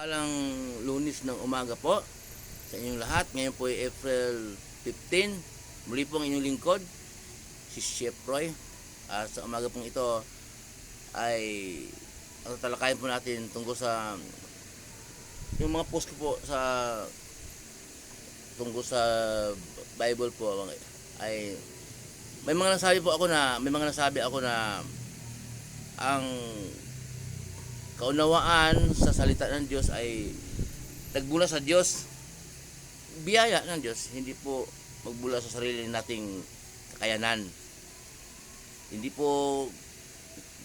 Alang Lunes ng umaga po sa inyong lahat. Ngayon po ay April 15. Muli po ang inyong lingkod, si Chef Roy. Sa umaga pong ito ay ang tatalakayin po natin tungkol sa yung mga post ko po tungkol sa Bible po ay may mga nasabi ako na ang kaunawaan sa salita ng Diyos ay nagbula sa Diyos, biyaya ng Diyos, hindi po magbula sa sarili nating kakayanan. Hindi po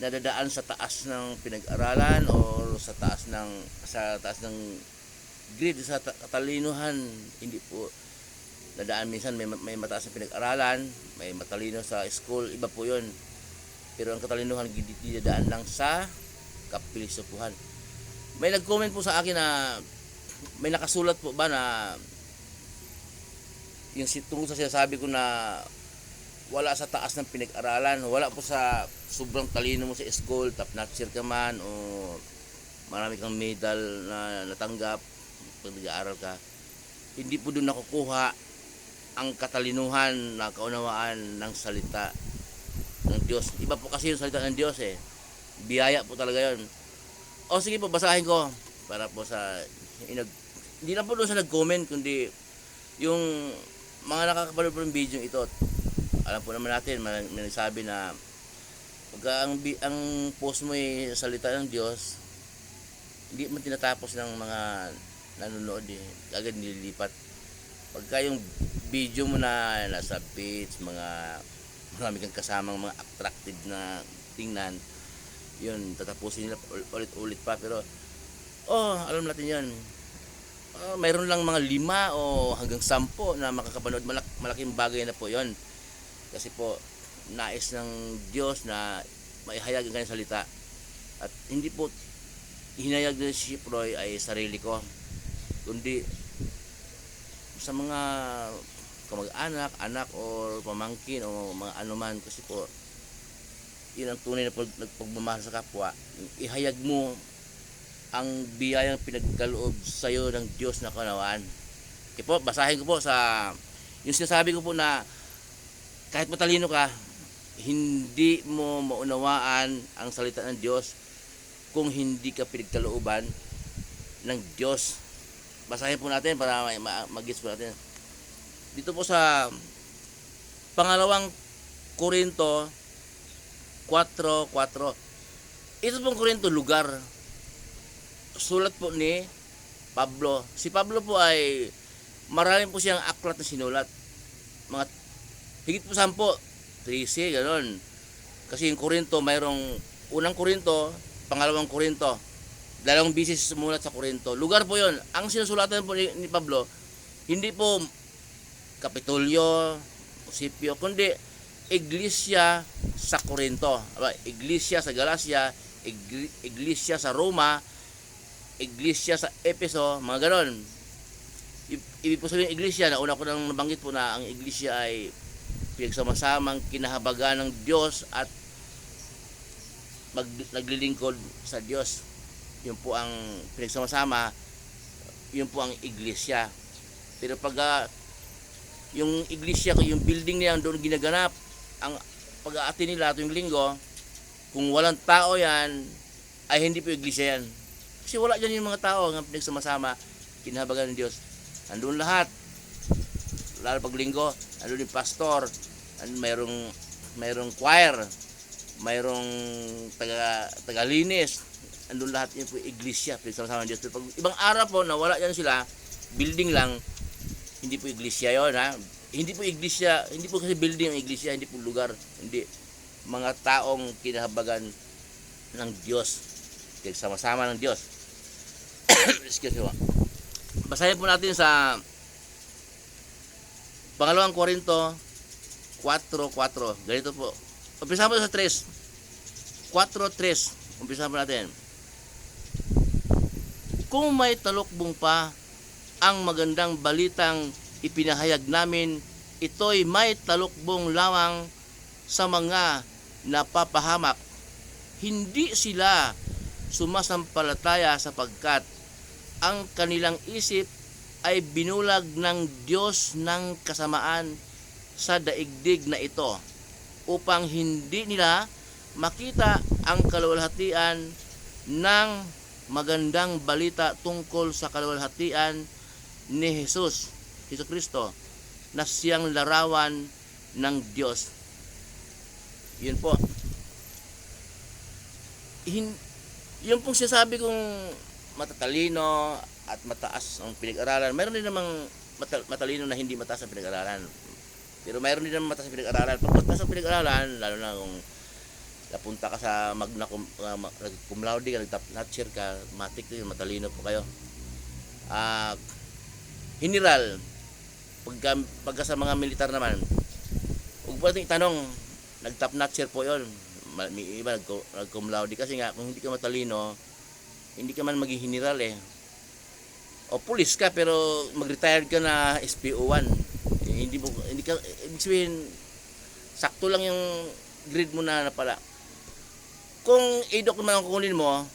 nadadaan sa taas ng pinag-aralan o sa taas ng grade, sa katalinuhan. Hindi po nadaan. Minsan may mataas na pinag-aralan, may matalino sa school, iba po 'yon. Pero ang katalinuhan hindi dadaan lang sa kapilisupuhan. May nag-comment po sa akin na may nakasulat po ba na yung tungkol sa sinasabi ko na wala sa taas ng pinag-aralan, wala po sa sobrang talino mo sa school, top notcher ka man o marami kang medal na natanggap pag nag-aaral ka, hindi po doon nakukuha ang katalinuhan na kaunawaan ng salita ng Diyos. Iba po kasi yung salita ng Diyos biyaya po talaga yon. O sige po, basahin ko para po sa hindi lang po doon sa nag-comment, kundi yung mga nakakapanood po ng video ito. Alam po naman natin, may nagsabi na pagka ang post mo ay salita ng Diyos, hindi mo tinatapos ng mga nanonood agad nililipat. Pagka yung video mo na nasa beach, marami kang kasamang mga attractive na tingnan, yun, tatapusin nila ulit-ulit pa. Pero alam natin yan, mayroon lang mga 5 o hanggang 10 na makakapanood. Malaking bagay na po yon, kasi po nais ng Diyos na maihayag ang kanyang salita. At hindi po hinayag ng Chef Roy ay sarili ko, kundi sa mga kamag-anak, anak o pamangkin o mga anuman. Kasi po yun ang tunay na pagmamahal sa kapwa. Ihayag mo ang biyayang pinagkaloob sa iyo ng Diyos na kaunawaan. Okay po, basahin ko po sa yung sinasabi ko po na kahit matalino ka, hindi mo maunawaan ang salita ng Diyos kung hindi ka pinagkalooban ng Diyos. Basahin po natin para mag-gets po natin. Dito po sa pangalawang Korinto 4:4. Ito pong Korinto, lugar. Sulat po ni Pablo. Si Pablo po ay marami po siyang aklat na sinulat. Mga higit po 10, 13, gano'n. Kasi yung Korinto, mayroong unang Korinto, pangalawang Korinto. 2 bisis sumulat sa Korinto. Lugar po yon. Ang sinusulatan po ni Pablo, hindi po Kapitolyo, Musipyo, kundi Iglesia sa Korinto, Iglesia sa Galacia, Iglesia sa Roma, Iglesia sa Efeso, mga ganon. Ibig po sabihin Iglesia, na una ko nang nabanggit po na ang Iglesia ay pinagsama-samang kinahabagan ng Diyos at naglilingkod sa Diyos. Yun po ang pinagsama-sama, yun po ang Iglesia. Pero pag yung Iglesia, yung building niya doon ginaganap, ang pag-aati nila tuwing linggo, kung walang tao yan, ay hindi po Iglesia yan. Kasi wala dyan yung mga tao nga pinagsama-sama, kinahabagan ng Diyos. Andun lahat, lalo pag linggo, andun yung pastor, mayroong choir, mayroong tagalinis, andun lahat yun po Iglesia, pinagsama-sama ng Diyos. Pero pag ibang araw po na wala yan sila, building lang, hindi po Iglesia yun, ha? Hindi po Iglesia, hindi po kasi building ang Iglesia, hindi po lugar, hindi. Mga taong kinahabagan ng Diyos, sama-sama ng Diyos. Excuse me. Basahin po natin sa pangalawang Korinto 4:4. Ganito po. Umpisa po sa 3. 4:3. Umpisa po natin. Kung may talukbong pa ang magandang balitang ipinahayag namin, ito'y may talukbong lamang sa mga napapahamak. Hindi sila sumasampalataya sapagkat ang kanilang isip ay binulag ng Diyos ng kasamaan sa daigdig na ito upang hindi nila makita ang kaluwalhatian ng magandang balita tungkol sa kaluwalhatian ni Jesus Kristo na siyang larawan ng Diyos. Yun po. Yun pong sinasabi kong matatalino at mataas ang pinag-aralan. Mayroon din namang matalino na hindi mataas ang pinag-aralan. Pero mayroon din namang mataas ang pinag-aralan. Pag mataas ang pinag-aralan, lalo na kung napunta ka sa magna cum laude ka, nag-top notcher ka, matik din, matalino po kayo. General, pagka sa mga militar naman, huwag po natin itanong, nag-top notcher po yun. May iba nag-cum laude kasi nga kung hindi ka matalino, hindi ka man maging general eh. O pulis ka pero mag-retired ka na SPO1. Hindi ka, ibig sabihin, sakto lang yung grade mo na pala. Kung ADOC naman ang kukunin mo,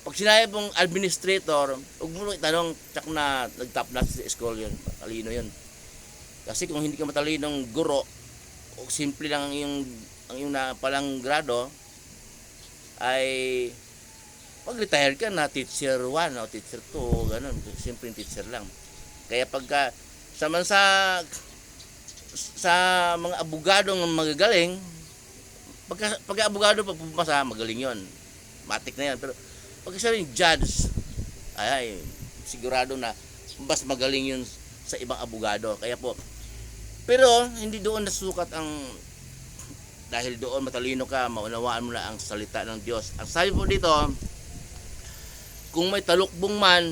pag sinabi mong administrator, huwag mo itanong, tsak na nag-top notch sa school yun, matalino yun. Kasi kung hindi ka matalinong guro, o simple lang ang yung na palang grado, ay pag-retire ka na teacher 1 o teacher 2, ganun, simple teacher lang. Kaya pagka sa mga abogadong magagaling, pagka abogado pag pumasa, magaling yon, matik na yan. Pero pag siya rin judge, ay sigurado na mas magaling yun sa ibang abogado. Kaya po, pero hindi doon nasukat ang, dahil doon matalino ka, maunawaan mo na ang salita ng Diyos. Ang sabi po dito, kung may talukbong man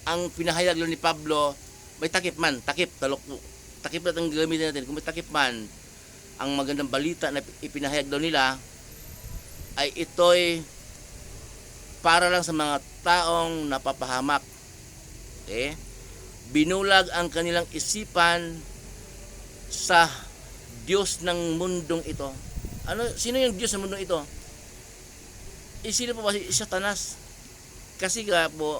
ang pinahayag ni Pablo, may takip man, takip na ang gagamitin natin. Kung may takip man ang magandang balita na ipinahayag daw nila, ay ito'y para lang sa mga taong napapahamak. Okay? Binulag ang kanilang isipan sa Diyos ng mundong ito. Sino yung Diyos ng mundong ito? Sino po ba? Satanas. Kasi nga po,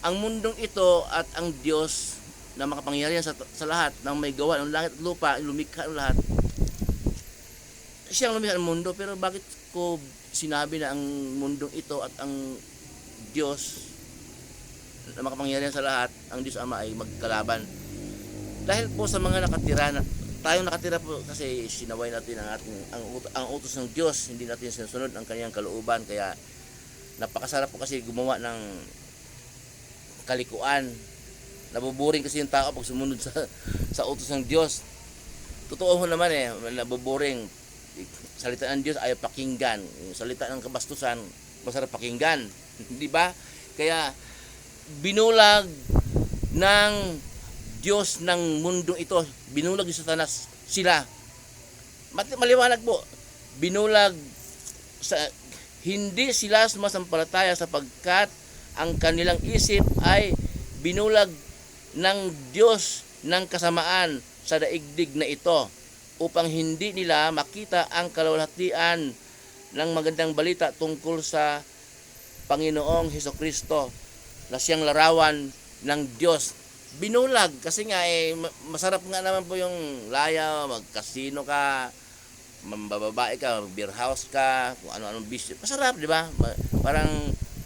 ang mundong ito at ang Diyos na makapangyarihan sa lahat ng may gawa ng langit at lupa, lumikha ng lahat, siyang lumikha ng mundo. Pero bakit ko sinabi na ang mundong ito at ang Diyos na makapangyarihan sa lahat, ang Diyos Ama ay magkalaban? Dahil po sa mga nakatira na tayong nakatira po, kasi sinaway natin ang utos ng Diyos, hindi natin sinusunod ang kanyang kalooban. Kaya napakasarap po kasi gumawa ng kalikuan. Nabuboring kasi yung tao pag sumunod sa utos ng Diyos. Totoo ho naman eh, nabuboring. Salita ng Diyos ayaw pakinggan. Yung salita ng kabastusan, masarap pakinggan. Di ba? Kaya binulag ng Diyos ng mundong ito, binulag yung Satanas sila. Maliwanag po, binulag hindi sila sumasampalataya sapagkat ang kanilang isip ay binulag ng Diyos ng kasamaan sa daigdig na ito upang hindi nila makita ang kaluwalhatian ng magandang balita tungkol sa Panginoong Hesukristo na siyang larawan ng Diyos. Binulag kasi nga masarap nga naman po yung laya, magkasino ka, mambababae ka, beer house ka, kung ano-anong bisyo. Masarap, di ba? Parang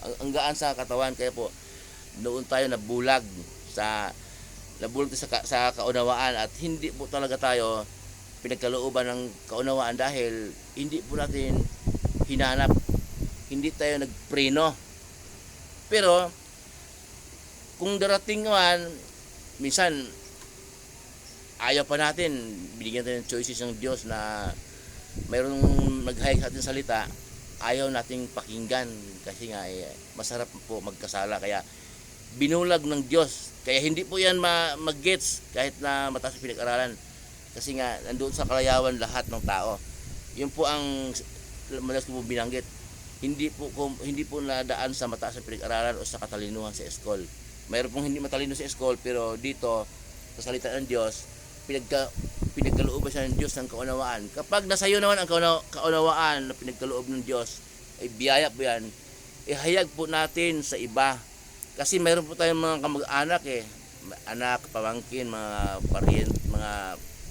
ang gaan sa katawan. Kaya po, noon tayo nabulag sa kaunawaan at hindi po talaga tayo pinagkalooban ng kaunawaan dahil hindi po natin hinanap, hindi tayo nagpreno. Pero kung darating naman, minsan ayaw pa natin, binigyan tayo ng choices ng Diyos na mayroong naghayag sa ating salita, ayaw nating pakinggan kasi nga masarap po magkasala. Kaya binulag ng Diyos. Kaya hindi po yan mag-gets kahit na mataas pinag-aralan. Kasi nga nandoon sa kalayawan lahat ng tao. Yun po ang madalas ko po binanggit. Hindi po nadaan sa mataas na pinag-aralan o sa katalinuhan sa eskol. Mayroon pong hindi matalino sa eskol, pero dito sa salita ng Diyos, pinagkaloob siya ng Diyos ng kaunawaan. Kapag nasa iyo naman ang kaunawaan na pinagkaloob ng Diyos, ay biyaya po yan, ihayag po natin sa iba Kasi mayroon po tayong mga kamag-anak anak, pamangkin, mga parent, mga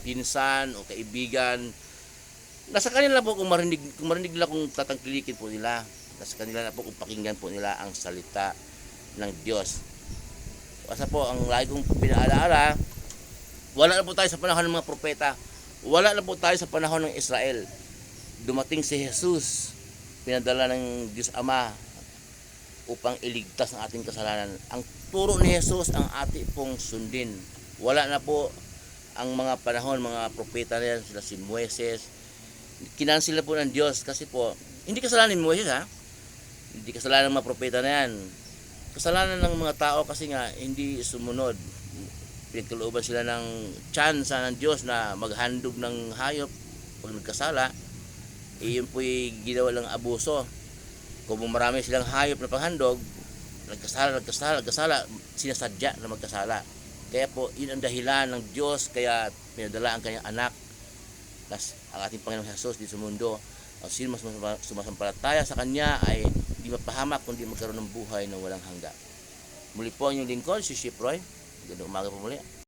pinsan o kaibigan. Nasa kanila po kung marinig nila kung tatangkilikin po nila. Nasa kanila na po kung pakinggan po nila ang salita ng Diyos. Kasi po, ang lagi kong pinaalaala, wala na po tayo sa panahon ng mga propeta. Wala na po tayo sa panahon ng Israel. Dumating si Jesus, pinadala ng Diyos Ama upang iligtas ang ating kasalanan. Ang turo ni Jesus ang ating pong sundin. Wala na po ang mga panahon, mga propeta na yan, sila si Moises. Kinansila po ng Diyos kasi po, hindi kasalanan ni Moises ha. Hindi kasalanan ng mga propeta na yan. Kasalanan ng mga tao kasi nga hindi sumunod. Pinagkalooban sila ng tsansa ng Diyos na maghandog ng hayop pag nagkasala. Yun po'y ginawa lang abuso. Kung marami silang hayop na panghandog, nagkasala, sinasadya na magkasala. Kaya po, yun ang dahilan ng Diyos, kaya pinadala ang kanyang anak, ang ating Panginoong Jesus dito sa mundo. Ang sino mas sumasampalataya sa Kanya ay hindi mapahamak, kundi magkaroon ng buhay na walang hanggan. Muli po ang inyong lingkod, si Ship Roy. Magandang umaga po muli.